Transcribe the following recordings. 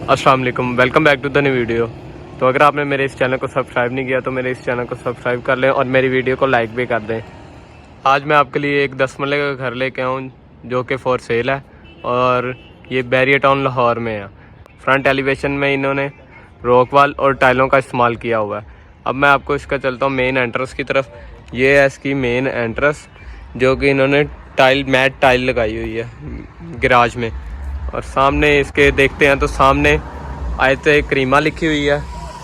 अस्सलाम वालेकुम, welcome back to the new video. तो अगर आपने मेरे इस चैनल को सब्सक्राइब नहीं किया तो मेरे इस चैनल को सब्सक्राइब कर लें और मेरी वीडियो को लाइक भी कर दें। आज मैं आपके लिए एक 10 मरले का घर लेके आऊँ जो कि फॉर सेल है और ये बैरियर टाउन लाहौर में है। फ्रंट एलिवेशन में इन्होंने रॉक वॉल और टाइलों का इस्तेमाल किया हुआ है। अब मैं आपको इसका चलता हूँ मेन एंट्रेंस की तरफ। ये है इसकी मेन एंट्रेंस जो कि इन्होंने मैट टाइल लगाई हुई है गैराज में। और सामने इसके देखते हैं तो सामने आयत करीमा लिखी हुई है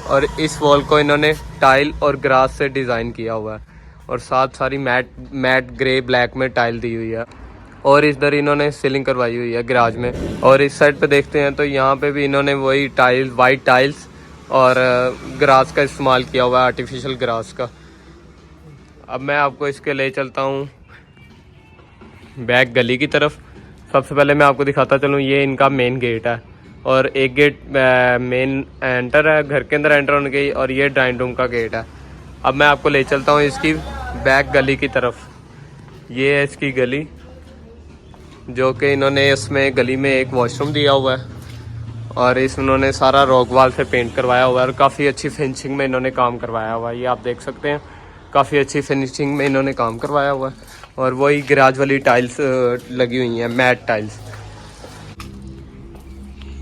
और इस वॉल को इन्होंने टाइल और ग्रास से डिज़ाइन किया हुआ है और साथ सारी मैट ग्रे ब्लैक में टाइल दी हुई है। और इधर इन्होंने सीलिंग करवाई हुई है गैराज में। और इस साइड पे देखते हैं तो यहाँ पे भी इन्होंने वही वाइट टाइल्स और ग्रास का इस्तेमाल किया हुआ है, आर्टिफिशियल ग्रास का। अब मैं आपको इसके ले चलता हूँ बैक गली की तरफ। सबसे पहले मैं आपको दिखाता चलूँ, ये इनका मेन गेट है और एक गेट मेन एंटर है घर के अंदर एंटर होने की, और ये ड्राइंग रूम का गेट है। अब मैं आपको ले चलता हूँ इसकी बैक गली की तरफ। ये है इसकी गली जो कि इन्होंने इसमें गली में एक वॉशरूम दिया हुआ है और इस उन्होंने सारा रॉक वॉल से पेंट करवाया हुआ है और काफ़ी अच्छी फिनिशिंग में इन्होंने काम करवाया हुआ है। ये आप देख सकते हैं, काफ़ी अच्छी फिनिशिंग में इन्होंने काम करवाया हुआ है। और वही गैराज वाली टाइल्स लगी हुई हैं, मैट टाइल्स।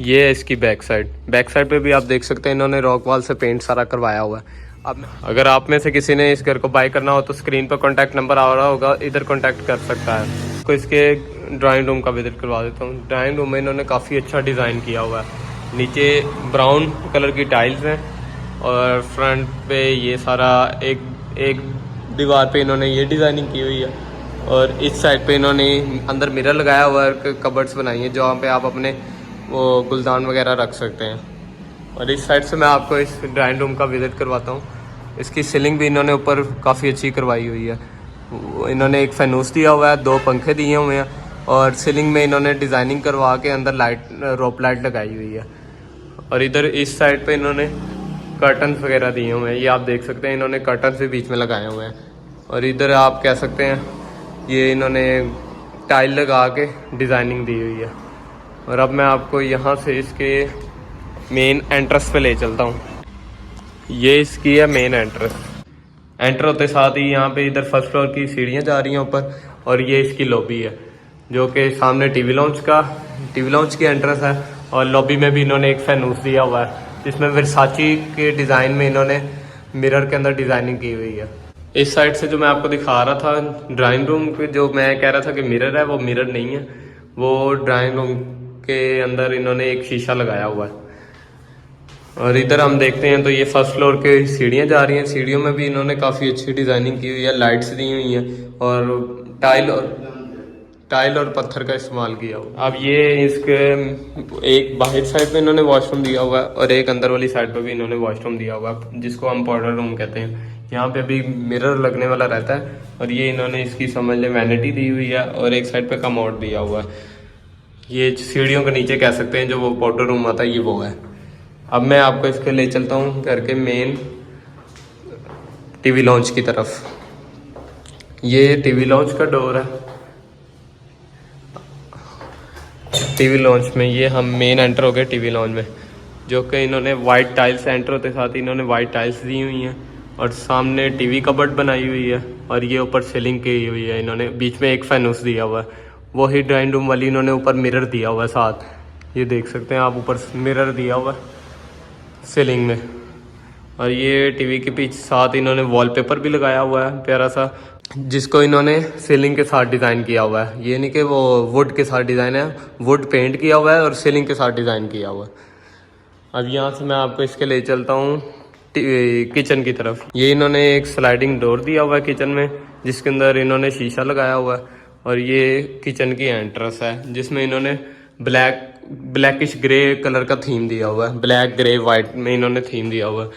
ये है इसकी बैक साइड पे भी आप देख सकते हैं इन्होंने रॉक वॉल से पेंट सारा करवाया हुआ है। अब अगर आप में से किसी ने इस घर को बाय करना हो तो स्क्रीन पर कॉन्टैक्ट नंबर आ रहा होगा, इधर कॉन्टैक्ट कर सकता है। तो इसके ड्राइंग रूम का विजिट करवा देता हूँ। ड्राइंग रूम में इन्होंने काफ़ी अच्छा डिज़ाइन किया हुआ है। नीचे ब्राउन कलर की टाइल्स हैं और फ्रंट पे ये सारा एक दीवार पे इन्होंने ये डिज़ाइनिंग की हुई है और इस साइड पे इन्होंने अंदर मिरर लगाया हुआ है, कबर्ड्स बनाई हैं जहाँ पे आप अपने वो गुलदान वगैरह रख सकते हैं। और इस साइड से मैं आपको इस ड्राइंग रूम का विजिट करवाता हूँ। इसकी सीलिंग भी इन्होंने ऊपर काफ़ी अच्छी करवाई हुई है। इन्होंने एक फैनूस दिया हुआ है, 2 पंखे दिए हुए हैं और सीलिंग में इन्होंने डिज़ाइनिंग करवा के अंदर रोप लाइट लगाई हुई है। और इधर इस साइड पे इन्होंने कर्टन्स वगैरह दिए हुए हैं, ये आप देख सकते हैं, इन्होंने कर्टन्स भी बीच में लगाए हुए हैं। और इधर आप कह सकते हैं ये इन्होंने टाइल लगा के डिज़ाइनिंग दी हुई है। और अब मैं आपको यहाँ से इसके मेन एंट्रेंस पे ले चलता हूँ। ये इसकी है मेन एंट्रेंस। एंटर होते साथ ही यहाँ पे इधर फर्स्ट फ्लोर की सीढ़ियाँ जा रही हैं ऊपर और ये इसकी लॉबी है जो कि सामने टीवी लॉन्च की एंट्रेंस है। और लॉबी में भी इन्होंने एक फैनूस दिया हुआ है जिसमें वर्साची के डिज़ाइन में इन्होंने मिरर के अंदर डिज़ाइनिंग की हुई है। इस साइड से जो मैं आपको दिखा रहा था ड्राइंग रूम पे, जो मैं कह रहा था कि मिरर है, वो मिरर नहीं है, वो ड्राइंग रूम के अंदर इन्होंने एक शीशा लगाया हुआ है। और इधर हम देखते हैं तो ये फर्स्ट फ्लोर के सीढ़ियाँ जा रही हैं। सीढ़ियों में भी इन्होंने काफ़ी अच्छी डिज़ाइनिंग की हुई है, लाइट्स दी हुई हैं और टाइल और पत्थर का इस्तेमाल किया हुआ। अब ये इसके एक बाहर साइड पे इन्होंने वॉशरूम दिया हुआ है और एक अंदर वाली साइड पे भी इन्होंने वॉशरूम दिया हुआ है जिसको हम पाउडर रूम कहते हैं। यहाँ पे भी मिरर लगने वाला रहता है और ये इन्होंने इसकी समझ ले वैनिटी दी हुई है और एक साइड पे कमोड दिया हुआ है। ये सीढ़ियों के नीचे कह सकते हैं जो वो पाउडर रूम आता है, ये वो है। अब मैं आपको इसके ले चलता हूँ घर के मेन टीवी लॉन्च की तरफ। ये टीवी लॉन्च का डोर है। टीवी लॉन्च में ये हम मेन एंटर हो गए टीवी लॉन्च में, जो कि इन्होंने वाइट टाइल्स एंटर होते साथ ही इन्होंने वाइट टाइल्स दी हुई हैं और सामने टीवी कबर्ड बनाई हुई है और ये ऊपर सीलिंग की हुई है। इन्होंने बीच में एक फैनूस दिया हुआ है, वही ड्राइंग रूम वाली इन्होंने ऊपर मिरर दिया हुआ है साथ, ये देख सकते हैं आप, ऊपर मिरर दिया हुआ है सीलिंग में। और ये टीवी के पीछे साथ इन्होंने वॉलपेपर भी लगाया हुआ है प्यारा सा, जिसको इन्होंने सीलिंग के साथ डिज़ाइन किया हुआ है। ये नहीं कि वो वुड के साथ डिज़ाइन है, वुड पेंट किया हुआ है और सीलिंग के साथ डिज़ाइन किया हुआ है। अब यहाँ से मैं आपको इसके ले चलता हूँ किचन की तरफ। ये इन्होंने एक स्लाइडिंग डोर दिया हुआ है किचन में जिसके अंदर इन्होंने शीशा लगाया हुआ है। और ये किचन की एंट्रेंस है जिसमें इन्होंने ब्लैकिश ग्रे कलर का थीम दिया हुआ है, ब्लैक ग्रे वाइट में इन्होंने थीम दिया हुआ है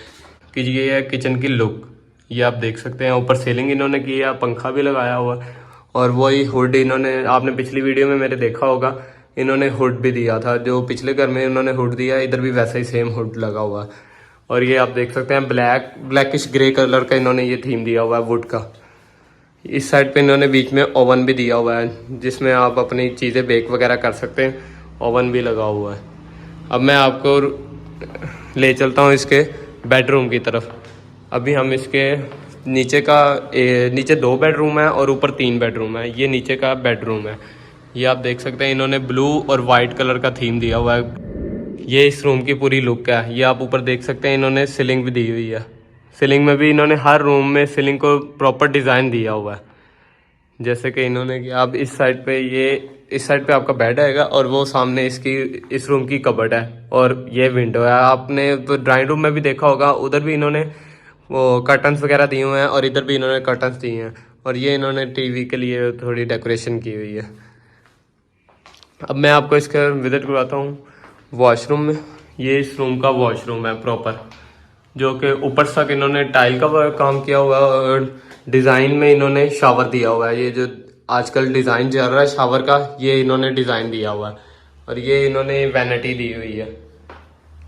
कि ये है किचन की लुक। ये आप देख सकते हैं, ऊपर सीलिंग इन्होंने की है, पंखा भी लगाया हुआ है और वही हुड इन्होंने, आपने पिछली वीडियो में मेरे देखा होगा, इन्होंने हुड भी दिया था, जो पिछले घर में इन्होंने हुड दिया, इधर भी वैसा ही सेम हुड लगा हुआ है। और ये आप देख सकते हैं ब्लैकिश ग्रे कलर का इन्होंने ये थीम दिया हुआ है वुड का। इस साइड पे इन्होंने बीच में ओवन भी दिया हुआ है जिसमें आप अपनी चीज़ें बेक वगैरह कर सकते हैं, ओवन भी लगा हुआ है। अब मैं आपको ले चलता हूँ इसके बेडरूम की तरफ। अभी हम इसके नीचे 2 बेडरूम है और ऊपर 3 बेडरूम है। ये नीचे का बेडरूम है। ये आप देख सकते हैं इन्होंने ब्लू और वाइट कलर का थीम दिया हुआ है। ये इस रूम की पूरी लुक है। ये आप ऊपर देख सकते हैं इन्होंने सीलिंग भी दी हुई है। सीलिंग में भी इन्होंने हर रूम में सीलिंग को प्रॉपर डिज़ाइन दिया हुआ है। जैसे कि इन्होंने कि आप इस साइड पे आपका बेड आएगा और वो सामने इस रूम की कबर्ड है और ये विंडो है। आपने तो ड्राइंग रूम में भी देखा होगा, उधर भी इन्होंने वो कर्टन्स वगैरह दिए हुए हैं और इधर भी इन्होंने कर्टन्स दिए हैं और ये इन्होंने टीवी के लिए थोड़ी डेकोरेशन की हुई है। अब मैं आपको इसका विजिट करवाता हूँ वॉशरूम में। ये इस रूम का वॉशरूम है प्रॉपर, जो कि ऊपर तक इन्होंने टाइल का काम किया हुआ है और डिज़ाइन में इन्होंने शावर दिया हुआ है। ये जो आजकल डिज़ाइन चल रहा है शावर का, ये इन्होंने डिज़ाइन दिया हुआ है और ये इन्होंने वैनिटी दी हुई है।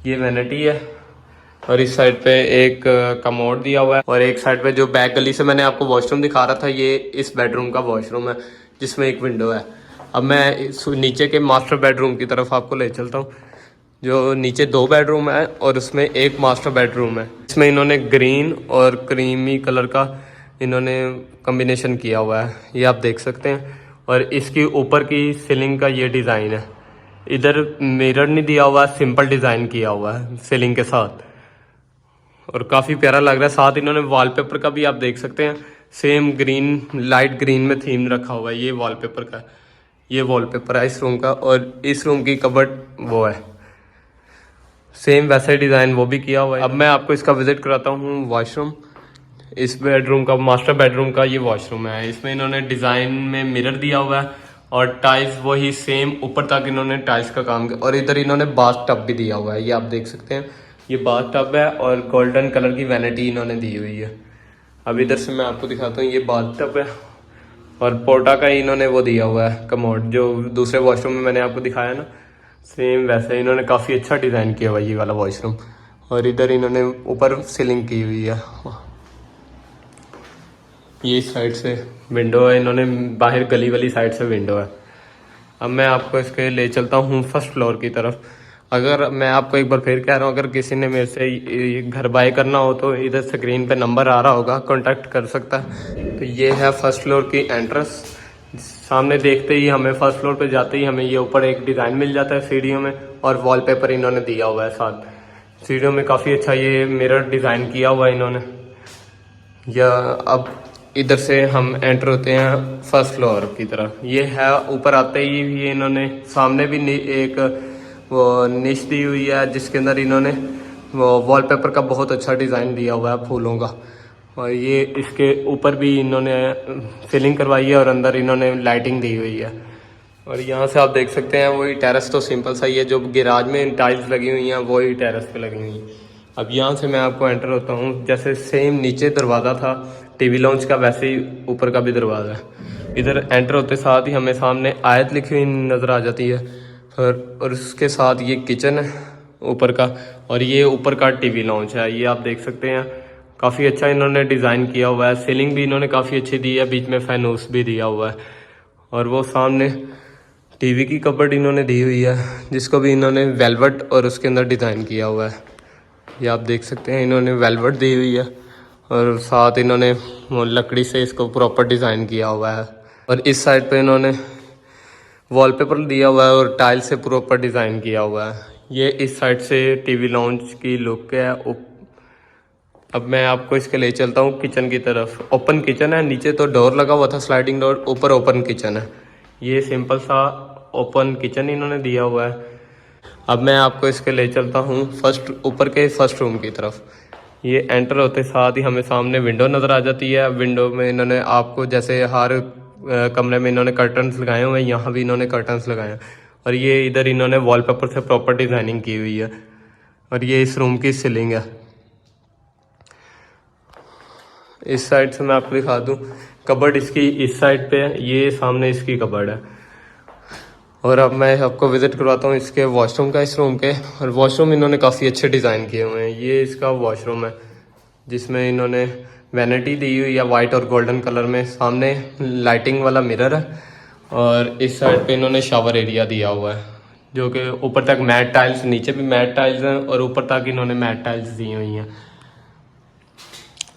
ये वैनिटी है और इस साइड पे एक कमोड दिया हुआ है और एक साइड पे जो बैक गली से मैंने आपको वॉशरूम दिखा रहा था, ये इस बेडरूम का वॉशरूम है जिसमें एक विंडो है। अब मैं इस नीचे के मास्टर बेडरूम की तरफ आपको ले चलता हूँ। जो नीचे 2 बेडरूम है और उसमें एक मास्टर बेडरूम है। इसमें इन्होंने ग्रीन और क्रीमी कलर का इन्होंने कॉम्बिनेशन किया हुआ है, ये आप देख सकते हैं। और इसकी ऊपर की सीलिंग का ये डिज़ाइन है। इधर मिरर नहीं दिया हुआ, सिंपल डिज़ाइन किया हुआ है सीलिंग के साथ और काफ़ी प्यारा लग रहा है। साथ इन्होंने वॉलपेपर का भी आप देख सकते हैं, सेम ग्रीन, लाइट ग्रीन में थीम रखा हुआ है। ये वॉलपेपर का, ये वॉलपेपर है इस रूम का और इस रूम की कबर्ड वो है सेम वैसा ही डिज़ाइन वो भी किया हुआ है। अब मैं आपको इसका विजिट कराता हूँ वॉशरूम। इस बेडरूम का, मास्टर बेडरूम का ये वॉशरूम है। इसमें इन्होंने डिज़ाइन में मिरर दिया हुआ है और टाइल्स वही सेम ऊपर तक इन्होंने टाइल्स का काम किया और इधर इन्होंने बाथ टब भी दिया हुआ है। ये आप देख सकते हैं, ये बाथ टब है और गोल्डन कलर की वैनिटी इन्होंने दी हुई है। अब इधर से मैं आपको दिखाता हूँ, ये बाथ टब है और पोर्टा का इन्होंने वो दिया हुआ है कमोड, जो दूसरे वॉशरूम में मैंने आपको दिखाया ना, सेम वैसे इन्होंने काफ़ी अच्छा डिज़ाइन किया हुआ है ये वाला वॉशरूम। और इधर इन्होंने ऊपर सीलिंग की हुई है। ये साइड से विंडो है, इन्होंने बाहर गली वाली साइड से विंडो है। अब मैं आपको इसके ले चलता हूँ फर्स्ट फ्लोर की तरफ। अगर मैं आपको एक बार फिर कह रहा हूँ, अगर किसी ने मेरे से ये घर बाय करना हो तो इधर स्क्रीन पे नंबर आ रहा होगा, कांटेक्ट कर सकता है। तो ये है फर्स्ट फ्लोर की एंट्रेंस। सामने देखते ही हमें फर्स्ट फ्लोर पे जाते ही हमें ये ऊपर एक डिज़ाइन मिल जाता है सीढ़ियों में और वॉलपेपर इन्होंने दिया हुआ है साथ। सीढ़ियों में काफ़ी अच्छा ये मिरर डिज़ाइन किया हुआ है इन्होंने। या अब इधर से हम एंटर होते हैं फर्स्ट फ्लोर की तरफ। ये है ऊपर आते ही ये इन्होंने सामने भी एक वो निश दी हुई है जिसके अंदर इन्होंने वो वॉलपेपर का बहुत अच्छा डिज़ाइन दिया हुआ है फूलों का। और ये इसके ऊपर भी इन्होंने सीलिंग करवाई है और अंदर इन्होंने लाइटिंग दी हुई है। और यहाँ से आप देख सकते हैं वही टेरेस तो सिंपल सा ही है, जो गैराज में टाइल्स लगी हुई हैं वही टेरेस पे लगी हुई हैं। अब यहाँ से मैं आपको एंटर होता हूँ, जैसे सेम नीचे दरवाज़ा था टीवी लॉन्च का, वैसे ही ऊपर का भी दरवाज़ा है। इधर एंटर होते साथ ही हमें सामने आयत लिखी हुई नज़र आ जाती है और उसके साथ ये किचन है ऊपर का और ये ऊपर का टीवी लॉन्च है। ये आप देख सकते हैं काफ़ी अच्छा इन्होंने डिज़ाइन किया हुआ है। सीलिंग भी इन्होंने काफ़ी अच्छी दी है, बीच में फैनूस भी दिया हुआ है और वो सामने टीवी की कबर्ड इन्होंने दी हुई है जिसको भी इन्होंने वेलवेट और उसके अंदर डिज़ाइन किया हुआ है। ये आप देख सकते हैं इन्होंने वेलवेट दी हुई है और साथ इन्होंने वो लकड़ी से इसको प्रॉपर डिज़ाइन किया हुआ है। और इस साइड पे इन्होंने वॉलपेपर दिया हुआ है और टाइल से प्रॉपर डिज़ाइन किया हुआ है। ये इस साइड से टीवी लॉन्च की लुक है। अब मैं आपको इसके ले चलता हूँ किचन की तरफ। ओपन किचन है, नीचे तो डोर लगा हुआ था स्लाइडिंग डोर, ऊपर ओपन किचन है। ये सिंपल सा ओपन किचन इन्होंने दिया हुआ है। अब मैं आपको इसके ले चलता हूँ ऊपर के फर्स्ट रूम की तरफ। ये एंटर होते साथ ही हमें सामने विंडो नज़र आ जाती है। विंडो में इन्होंने आपको जैसे हर कमरे में इन्होंने कर्टन्स लगाए हुए हैं, यहाँ भी इन्होंने कर्टन्स लगाए हैं और ये इधर इन्होंने वॉलपेपर से प्रॉपर डिज़ाइनिंग की हुई है। और ये इस रूम की सीलिंग है। इस साइड से मैं आपको दिखा दूं, कबर्ड इसकी इस साइड पे है, ये सामने इसकी कबर्ड है। और अब मैं आपको विज़िट करवाता हूँ इसके वॉशरूम का, इस रूम के। और वॉशरूम इन्होंने काफ़ी अच्छे डिज़ाइन किए हुए हैं। ये इसका वॉशरूम है जिसमें इन्होंने वैनिटी दी हुई है वाइट और गोल्डन कलर में। सामने लाइटिंग वाला मिरर है और इस साइड पे इन्होंने शावर एरिया दिया हुआ है जो कि ऊपर तक मैट टाइल्स, नीचे भी मैट टाइल्स हैं और ऊपर तक इन्होंने मैट टाइल्स दी हुई हैं।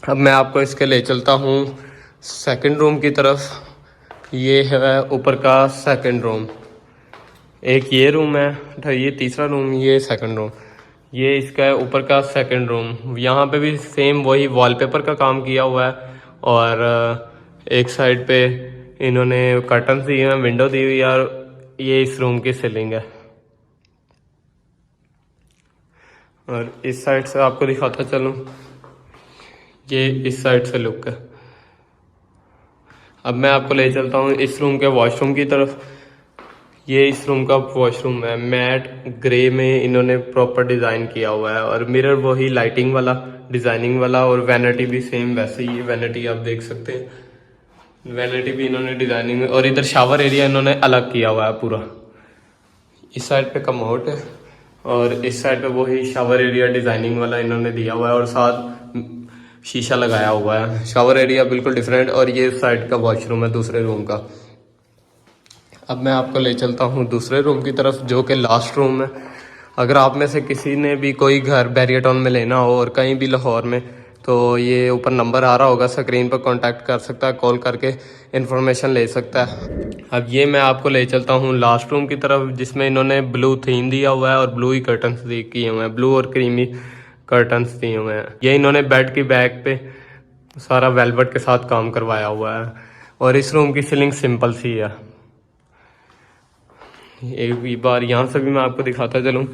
अब मैं आपको इसके ले चलता हूँ सेकंड रूम की तरफ। ये है ऊपर का सेकंड रूम। एक ये रूम है, ये तीसरा रूम, ये सेकंड रूम। ये इसका है ऊपर का सेकंड रूम। यहाँ पे भी सेम वही वॉलपेपर का काम किया हुआ है और एक साइड पे इन्होंने कर्टन्स दिए हैं, विंडो दी हुई है और ये इस रूम की सीलिंग है। और इस साइड से आपको दिखाता चलूँ, ये इस साइड से लुक है। अब मैं आपको ले चलता हूँ इस रूम के वॉशरूम की तरफ। ये इस रूम का वॉशरूम है, मैट ग्रे में इन्होंने प्रॉपर डिज़ाइन किया हुआ है और मिरर वही लाइटिंग वाला, डिज़ाइनिंग वाला, और वैनिटी भी सेम वैसे ही। वैनिटी आप देख सकते हैं, वैनिटी भी इन्होंने डिज़ाइनिंग, और इधर शावर एरिया इन्होंने अलग किया हुआ है पूरा। इस साइड पे कमोड है और इस साइड पे वही शावर एरिया डिज़ाइनिंग वाला इन्होंने दिया हुआ है और साथ शीशा लगाया हुआ है। शावर एरिया बिल्कुल डिफरेंट। और ये साइड का वॉशरूम है दूसरे रूम का। अब मैं आपको ले चलता हूँ दूसरे रूम की तरफ, जो कि लास्ट रूम है। अगर आप में से किसी ने भी कोई घर बैरियर टाउन में लेना हो और कहीं भी लाहौर में, तो ये ऊपर नंबर आ रहा होगा स्क्रीन पर, कांटेक्ट कर सकता है, कॉल करके इन्फॉर्मेशन ले सकता है। अब ये मैं आपको ले चलता हूँ लास्ट रूम की तरफ, जिसमें इन्होंने ब्लू थीम दिया हुआ है और ब्लू ही कर्टन्स किए हुए हैं, ब्लू और क्रीमी कर्टन्स दिए हुए हैं। ये इन्होंने बेड की बैक पे सारा वेलवेट के साथ काम करवाया हुआ है और इस रूम की सीलिंग सिंपल सी है। एक बार यहाँ से भी मैं आपको दिखाता चलूँ,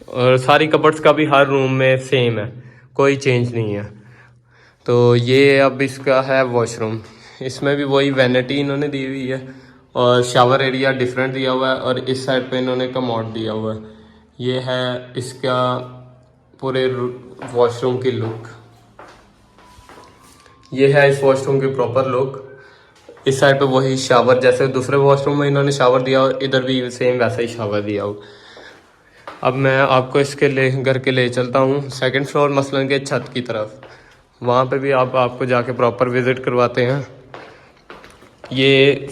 और सारी कबर्ड्स का भी हर रूम में सेम है, कोई चेंज नहीं है। तो ये अब इसका है वॉशरूम। इसमें भी वही वैनिटी इन्होंने दी हुई है और शावर एरिया डिफरेंट दिया हुआ है और इस साइड पे इन्होंने कमोड दिया हुआ है। ये है इसका पूरे वॉशरूम की लुक। ये है इस वॉशरूम की प्रॉपर लुक। इस साइड पे वही शावर, जैसे दूसरे वॉशरूम में इन्होंने शावर दिया और इधर भी सेम वैसा ही शावर दिया हो। अब मैं आपको इसके घर के ले चलता हूँ सेकंड फ्लोर मसलन के छत की तरफ। वहाँ पे भी आपको जाके प्रॉपर विज़िट करवाते हैं। ये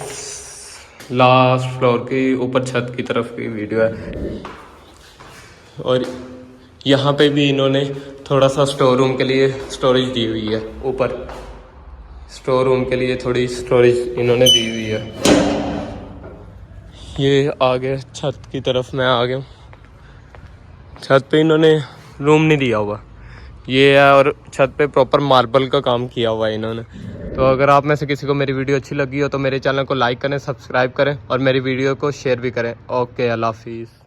लास्ट फ्लोर की ऊपर छत की तरफ की वीडियो है। और यहाँ पे भी इन्होंने थोड़ा सा स्टोर रूम के लिए स्टोरेज दी हुई है। ऊपर स्टोर रूम के लिए थोड़ी स्टोरेज इन्होंने दी हुई है। ये आगे छत की तरफ मैं आ गया। छत पे इन्होंने रूम नहीं दिया हुआ, ये है, और छत पे प्रॉपर मार्बल का काम किया हुआ है इन्होंने। तो अगर आप में से किसी को मेरी वीडियो अच्छी लगी हो तो मेरे चैनल को लाइक करें, सब्सक्राइब करें और मेरी वीडियो को शेयर भी करें। ओके, अल्लाह हाफिज़।